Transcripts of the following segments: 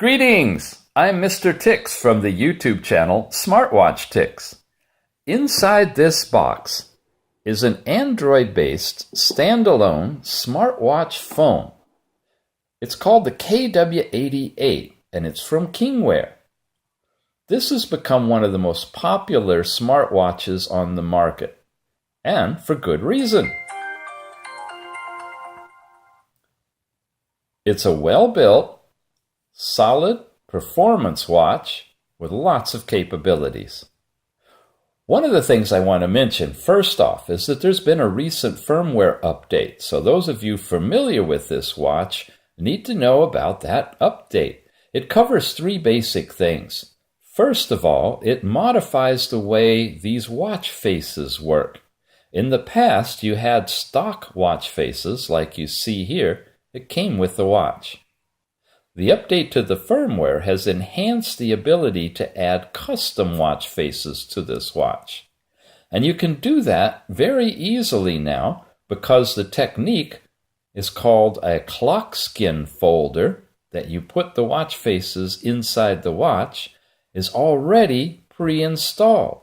Greetings! I'm Mr. Tix from the YouTube channel Smartwatch Tix. Inside this box is an Android-based standalone smartwatch phone. It's called the KW88 and it's from Kingwear. This has become one of the most popular smartwatches on the market, and for good reason. It's a well-built, solid performance watch with lots of capabilities. One of the things I want to mention first off is that there's been a recent firmware update, so those of you familiar with this watch need to know about that update. It covers three basic things. First of all, it modifies the way these watch faces work. In the past, you had stock watch faces like you see here. It came with the watch. The update to the firmware has enhanced the ability to add custom watch faces to this watch. And you can do that very easily now because the technique is called a clock skin folder that you put the watch faces inside the watch is already pre-installed.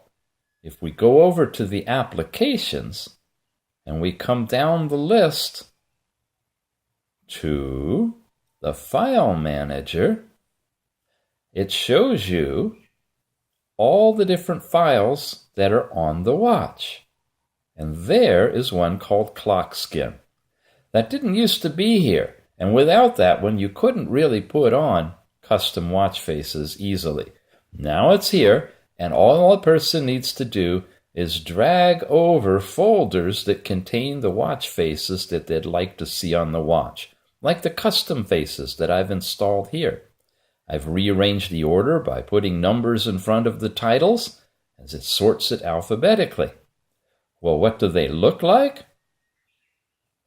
If we go over to the applications and we come down the list to the file manager, it shows you all the different files that are on the watch. And there is one called Clock Skin. That didn't used to be here. And without that one, you couldn't really put on custom watch faces easily. Now it's here, and all a person needs to do is drag over folders that contain the watch faces that they'd like to see on the watch, like the custom faces that I've installed here. I've rearranged the order by putting numbers in front of the titles as it sorts it alphabetically. Well, what do they look like?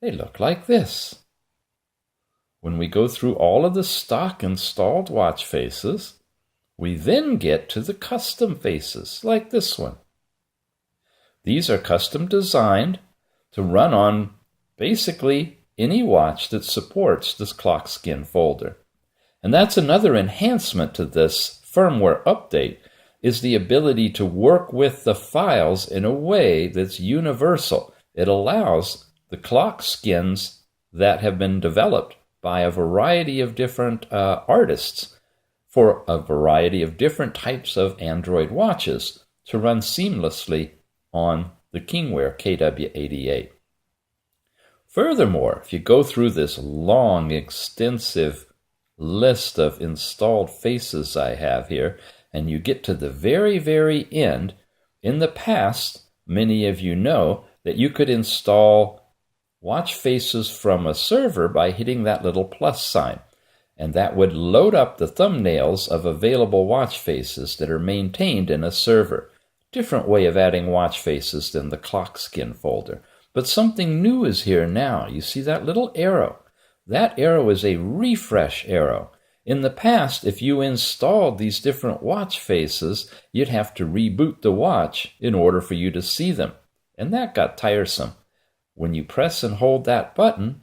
They look like this. When we go through all of the stock installed watch faces, we then get to the custom faces, like this one. These are custom designed to run on basically any watch that supports this clock skin folder. And that's another enhancement to this firmware update, is the ability to work with the files in a way that's universal. It allows the clock skins that have been developed by a variety of different artists for a variety of different types of Android watches to run seamlessly on the Kingwear KW88. Furthermore, if you go through this long, extensive list of installed faces I have here, and you get to the very, very end, in the past, many of you know that you could install watch faces from a server by hitting that little plus sign, and that would load up the thumbnails of available watch faces that are maintained in a server. Different way of adding watch faces than the clock skin folder. But something new is here now. You see that little arrow? That arrow is a refresh arrow. In the past, if you installed these different watch faces, you'd have to reboot the watch in order for you to see them. And that got tiresome. When you press and hold that button,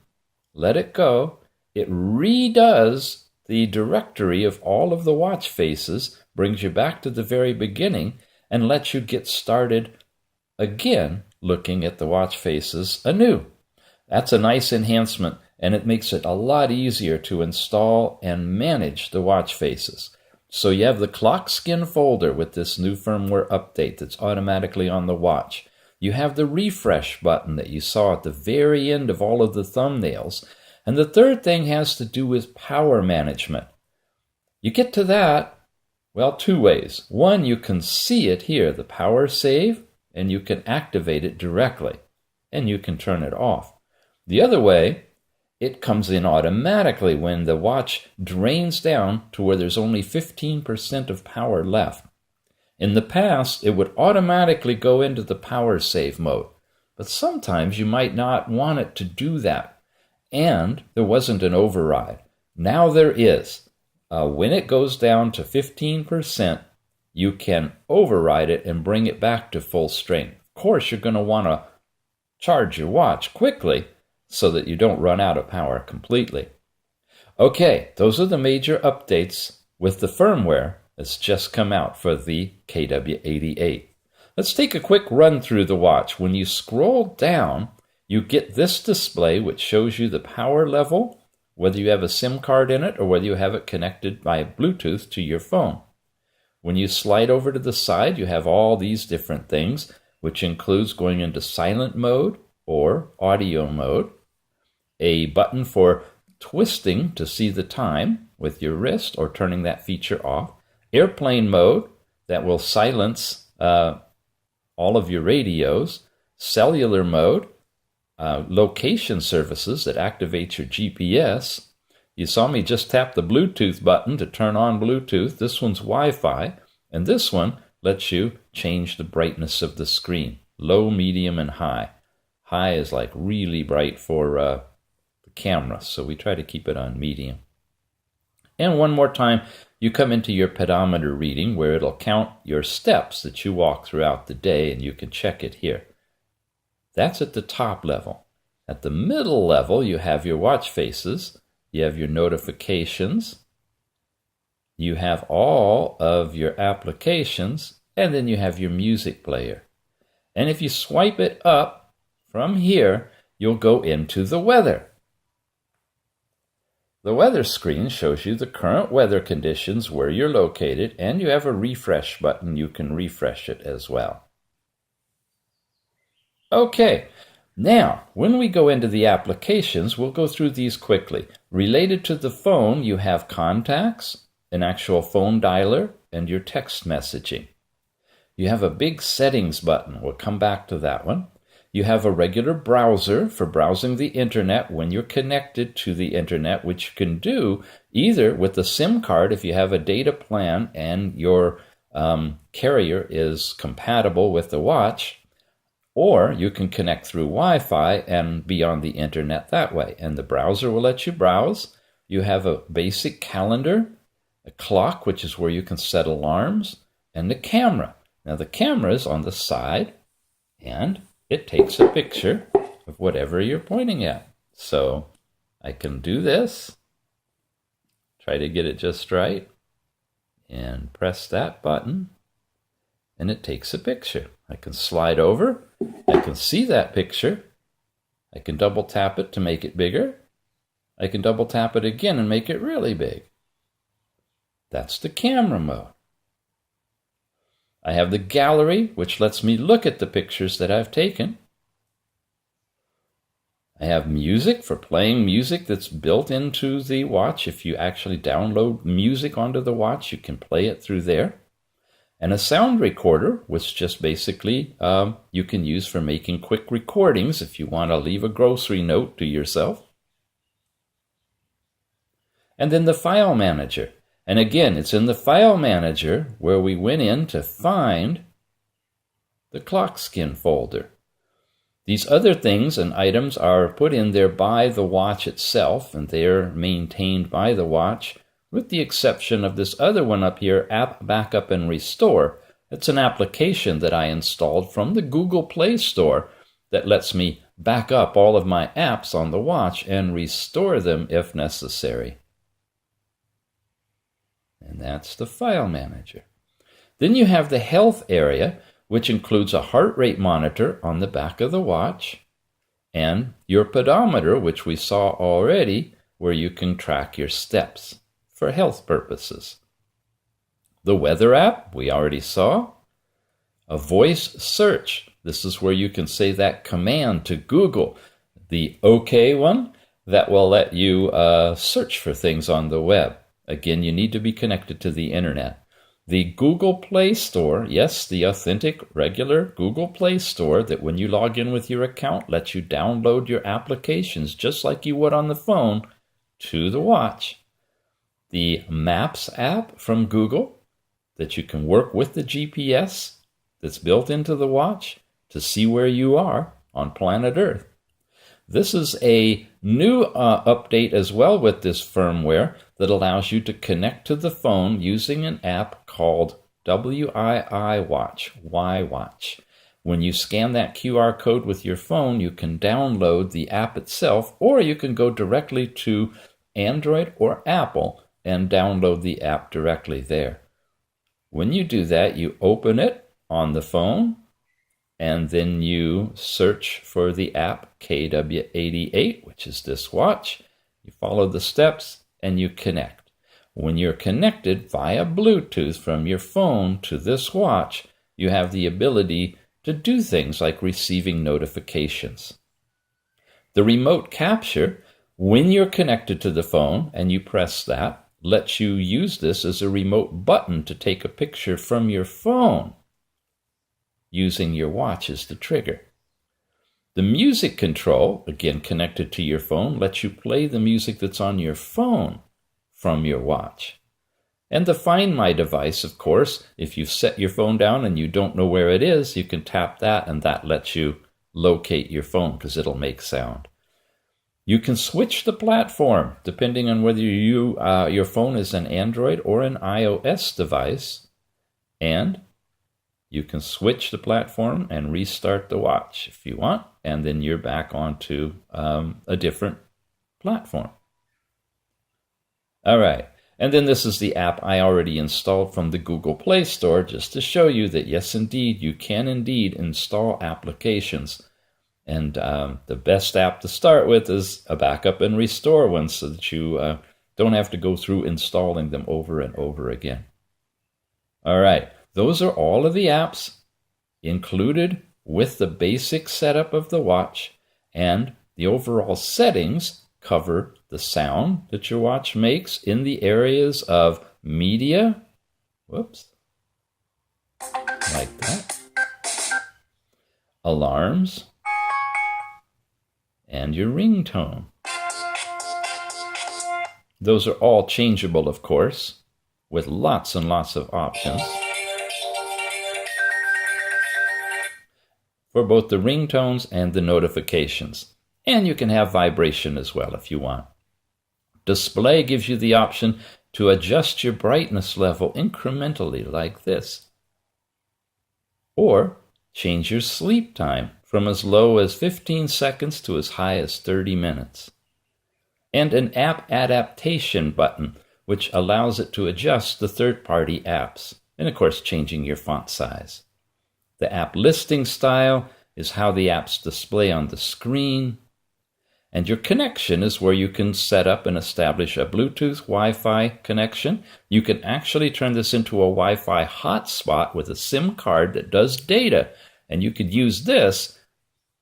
let it go, it redoes the directory of all of the watch faces, brings you back to the very beginning, and lets you get started again looking at the watch faces anew. That's a nice enhancement, and it makes it a lot easier to install and manage the watch faces. So you have the clock skin folder with this new firmware update that's automatically on the watch. You have the refresh button that you saw at the very end of all of the thumbnails. And the third thing has to do with power management. You get to that, well, two ways. One, you can see it here, the power save, and you can activate it directly, and you can turn it off. The other way, it comes in automatically when the watch drains down to where there's only 15% of power left. In the past, it would automatically go into the power save mode, but sometimes you might not want it to do that, and there wasn't an override. Now there is. When it goes down to 15%, you can override it and bring it back to full strength. Of course, you're going to want to charge your watch quickly so that you don't run out of power completely. Okay, those are the major updates with the firmware that's just come out for the KW88. Let's take a quick run through the watch. When you scroll down, you get this display which shows you the power level, whether you have a SIM card in it or whether you have it connected by Bluetooth to your phone. When you slide over to the side, you have all these different things, which includes going into silent mode or audio mode, a button for twisting to see the time with your wrist or turning that feature off, airplane mode that will silence all of your radios, cellular mode, location services that activate your GPS. You saw me just tap the Bluetooth button to turn on Bluetooth. This one's Wi-Fi, and this one lets you change the brightness of the screen, low, medium, and high. High is like really bright for the camera, so we try to keep it on medium. And one more time, you come into your pedometer reading where it'll count your steps that you walk throughout the day, and you can check it here. That's at the top level. At the middle level, you have your watch faces, you have your notifications, you have all of your applications, and then you have your music player. And if you swipe it up from here, you'll go into the weather. The weather screen shows you the current weather conditions where you're located, and you have a refresh button. You can refresh it as well. Okay, now when we go into the applications, we'll go through these quickly. Related to the phone, you have contacts, an actual phone dialer, and your text messaging. You have a big settings button. We'll come back to that one. You have a regular browser for browsing the internet when you're connected to the internet, which you can do either with the SIM card if you have a data plan and your carrier is compatible with the watch, or you can connect through Wi-Fi and be on the internet that way. And the browser will let you browse. You have a basic calendar, a clock, which is where you can set alarms, and the camera. Now the camera is on the side, and it takes a picture of whatever you're pointing at. So I can do this, try to get it just right, and press that button, and it takes a picture. I can slide over, I can see that picture, I can double tap it to make it bigger, I can double tap it again and make it really big. That's the camera mode. I have the gallery, which lets me look at the pictures that I've taken. I have music for playing music that's built into the watch. If you actually download music onto the watch, you can play it through there. And a sound recorder, which just basically you can use for making quick recordings if you want to leave a grocery note to yourself. And then the file manager. And again, it's in the file manager where we went in to find the clock skin folder. These other things and items are put in there by the watch itself, and they're maintained by the watch, with the exception of this other one up here, App Backup and Restore. It's an application that I installed from the Google Play Store that lets me back up all of my apps on the watch and restore them if necessary. And that's the file manager. Then you have the health area, which includes a heart rate monitor on the back of the watch, and your pedometer, which we saw already, where you can track your steps for health purposes. The weather app, we already saw. A voice search. This is where you can say that command to Google, the OK one, that will let you search for things on the web. Again, you need to be connected to the internet. The Google Play Store, yes, the authentic, regular Google Play Store that when you log in with your account lets you download your applications just like you would on the phone to the watch. The Maps app from Google that you can work with the GPS that's built into the watch to see where you are on planet Earth. This is a new update as well with this firmware that allows you to connect to the phone using an app called WII-Watch, Y-Watch. When you scan that QR code with your phone, you can download the app itself, or you can go directly to Android or Apple and download the app directly there. When you do that, you open it on the phone, and then you search for the app KW88, which is this watch. You follow the steps, and you connect. When you're connected via Bluetooth from your phone to this watch, you have the ability to do things like receiving notifications. The remote capture, when you're connected to the phone and you press that, lets you use this as a remote button to take a picture from your phone using your watch as the trigger. The music control, again connected to your phone, lets you play the music that's on your phone from your watch. And the Find My device, of course, if you set your phone down and you don't know where it is, you can tap that and that lets you locate your phone because it'll make sound. You can switch the platform depending on whether your phone is an Android or an iOS device, and you can switch the platform and restart the watch if you want, and then you're back onto a different platform. All right, and then this is the app I already installed from the Google Play Store, just to show you that yes, indeed, you can indeed install applications. And the best app to start with is a backup and restore one so that you don't have to go through installing them over and over again. All right, those are all of the apps included with the basic setup of the watch, and the overall settings cover the sound that your watch makes in the areas of media, like that, alarms, and your ringtone. Those are all changeable, of course, with lots and lots of options for both the ringtones and the notifications. And you can have vibration as well if you want. Display gives you the option to adjust your brightness level incrementally like this. Or change your sleep time from as low as 15 seconds to as high as 30 minutes. And an app adaptation button, which allows it to adjust the third-party apps, and of course changing your font size. The app listing style is how the apps display on the screen. And your connection is where you can set up and establish a Bluetooth Wi-Fi connection. You can actually turn this into a Wi-Fi hotspot with a SIM card that does data. And you could use this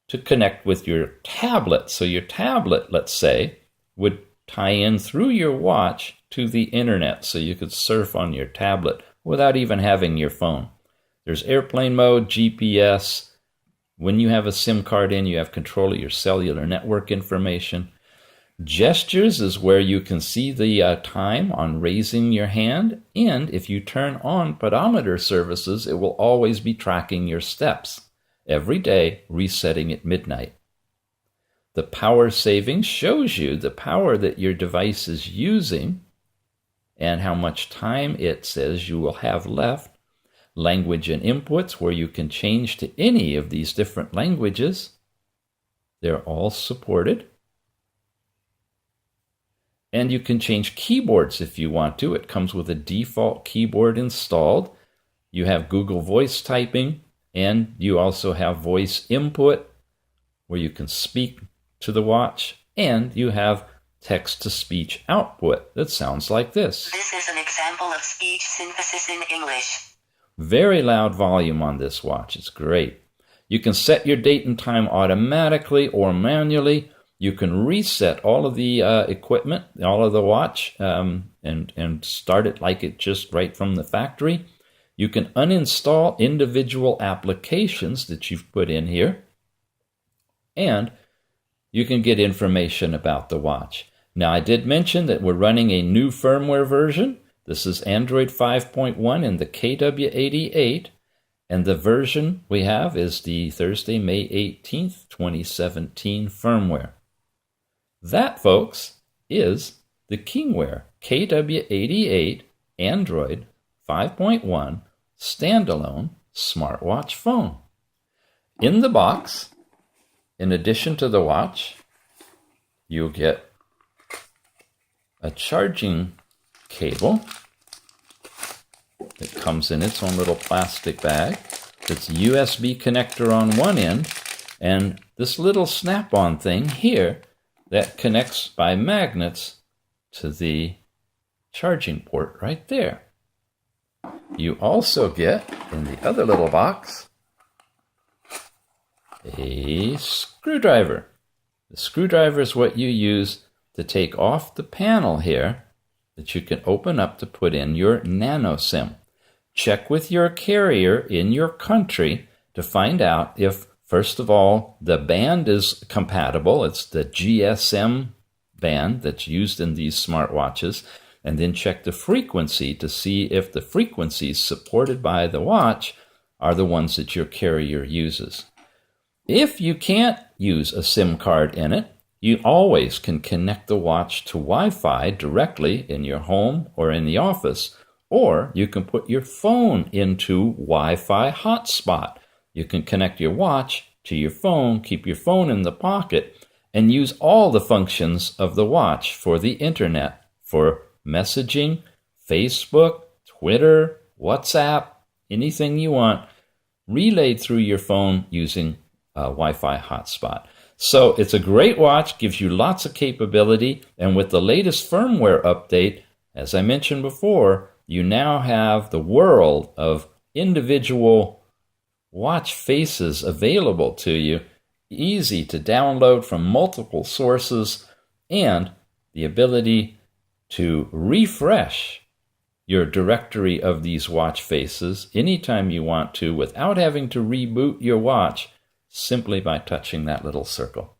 to connect with your tablet. So your tablet, let's say, would tie in through your watch to the internet. So you could surf on your tablet without even having your phone. There's airplane mode, GPS. When you have a SIM card in, you have control of your cellular network information. Gestures is where you can see the time on raising your hand. And if you turn on pedometer services, it will always be tracking your steps every day, resetting at midnight. The power saving shows you the power that your device is using and how much time it says you will have left. Language and inputs, where you can change to any of these different languages. They're all supported. And you can change keyboards if you want to. It comes with a default keyboard installed. You have Google Voice typing, and you also have voice input, where you can speak to the watch, and you have text-to-speech output that sounds like this. This is an example of speech synthesis in English. Very loud volume on this watch. It's great. You can set your date and time automatically or manually. You can reset all of the equipment, all of the watch, and start it like it just right from the factory. You can uninstall individual applications that you've put in here. And you can get information about the watch. Now, I did mention that we're running a new firmware version. This is Android 5.1 in the KW88, and the version we have is the Thursday, May 18th, 2017 firmware. That, folks, is the Kingwear KW88 Android 5.1 standalone smartwatch phone. In the box, in addition to the watch, you'll get a charging cable that comes in its own little plastic bag. It's a USB connector on one end, and this little snap-on thing here that connects by magnets to the charging port right there. You also get, in the other little box, a screwdriver. The screwdriver is what you use to take off the panel here that you can open up to put in your nano SIM. Check with your carrier in your country to find out if, first of all, the band is compatible. It's the GSM band that's used in these smartwatches. And then check the frequency to see if the frequencies supported by the watch are the ones that your carrier uses. If you can't use a SIM card in it, you always can connect the watch to Wi-Fi directly in your home or in the office, or you can put your phone into Wi-Fi hotspot. You can connect your watch to your phone, keep your phone in the pocket, and use all the functions of the watch for the internet, for messaging, Facebook, Twitter, WhatsApp, anything you want, relayed through your phone using a Wi-Fi hotspot. So it's a great watch, gives you lots of capability, and with the latest firmware update, as I mentioned before, you now have the world of individual watch faces available to you, easy to download from multiple sources, and the ability to refresh your directory of these watch faces anytime you want to without having to reboot your watch simply by touching that little circle.